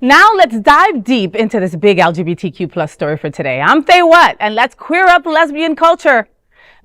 Now let's dive deep into this big LGBTQ plus story for today. I'm Faye Watt, and let's queer up lesbian culture.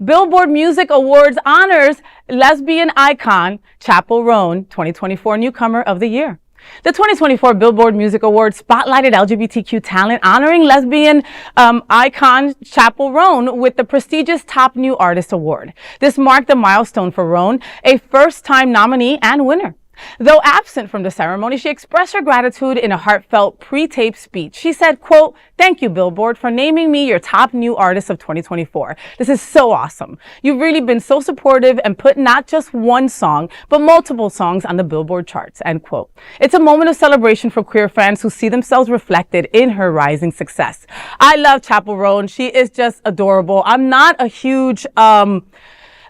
Billboard Music Awards honors lesbian icon Chappell Roan, 2024 Newcomer of the Year. The 2024 Billboard Music Awards spotlighted LGBTQ talent, honoring lesbian icon Chappell Roan with the prestigious Top New Artist Award. This marked a milestone for Roan, a first-time nominee and winner. Though absent from the ceremony, she expressed her gratitude in a heartfelt pre-taped speech. She said, quote, "Thank you, Billboard, for naming me your top new artist of 2024. This is so awesome. You've really been so supportive and put not just one song, but multiple songs on the Billboard charts," end quote. It's a moment of celebration for queer fans who see themselves reflected in her rising success. I love Chappell Roan. She is just adorable. I'm not a huge,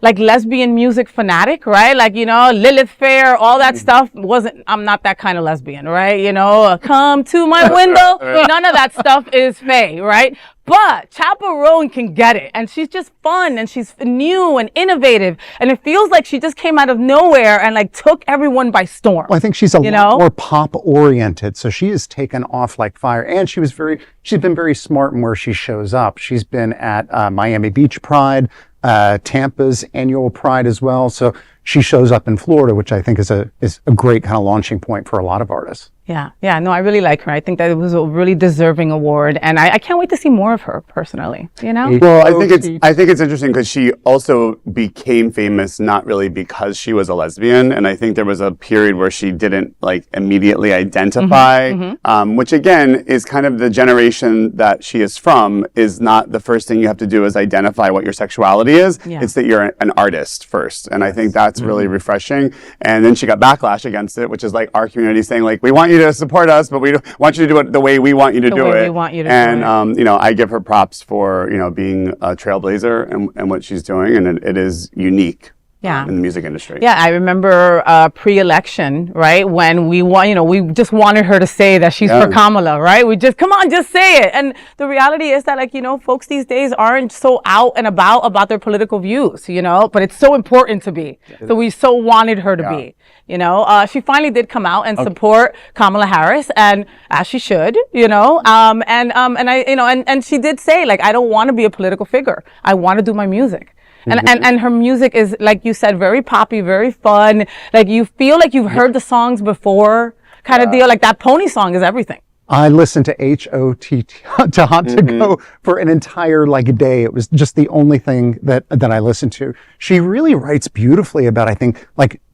lesbian music fanatic, right? Lilith Fair, all that stuff I'm not that kind of lesbian, right? Come to my window. None of that stuff is Faye, right? But Chappell Roan can get it. And she's just fun and she's new and innovative. And it feels like she just came out of nowhere and took everyone by storm. Well, I think she's a lot more pop oriented. So she has taken off like fire. And she's been very smart in where she shows up. She's been at Miami Beach Pride, Tampa's annual Pride as well. So she shows up in Florida, which I think is a great kind of launching point for a lot of artists. Yeah, no, I really like her. I think that it was a really deserving award, and I can't wait to see more of her personally. Well, I think it's interesting because she also became famous not really because she was a lesbian, and I think there was a period where she didn't immediately identify, which again is kind of the generation that she is from. Is not the first thing you have to do is identify what your sexuality is. Yeah. It's that you're an artist first, and I think that's really refreshing. And then she got backlash against it, which is our community saying we want you to support us, but we want you to do it the way we want you to do it. I give her props for being a trailblazer and what she's doing, and it is unique. In the music industry. Yeah, I remember pre-election, right? When we we just wanted her to say that she's for Kamala, right? We just, come on, just say it. And the reality is that folks these days aren't so out and about their political views, but it's so important to be. So we so wanted her to be, she finally did come out and support Kamala Harris, and as she should, and she did say I don't want to be a political figure. I want to do my music. And her music is, like you said, very poppy, very fun. You feel like you've heard the songs before, kind of deal. That Pony song is everything. I listened to HOTT to Hot to Go for an entire day. It was just the only thing that I listened to. She really writes beautifully about, I think,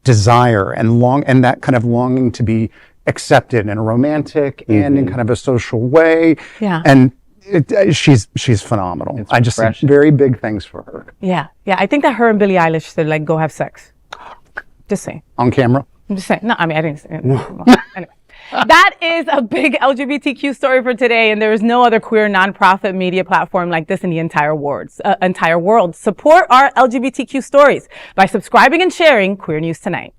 desire and that kind of longing to be accepted in a romantic and in kind of a social way. Yeah. And she's phenomenal. I just think very big things for her. Yeah. I think that her and Billie Eilish should go have sex. Just saying. On camera? I'm just saying. No, I didn't say it. Anyway. That is a big LGBTQ story for today, and there is no other queer nonprofit media platform like this in the entire world. Support our LGBTQ stories by subscribing and sharing Queer News Tonight.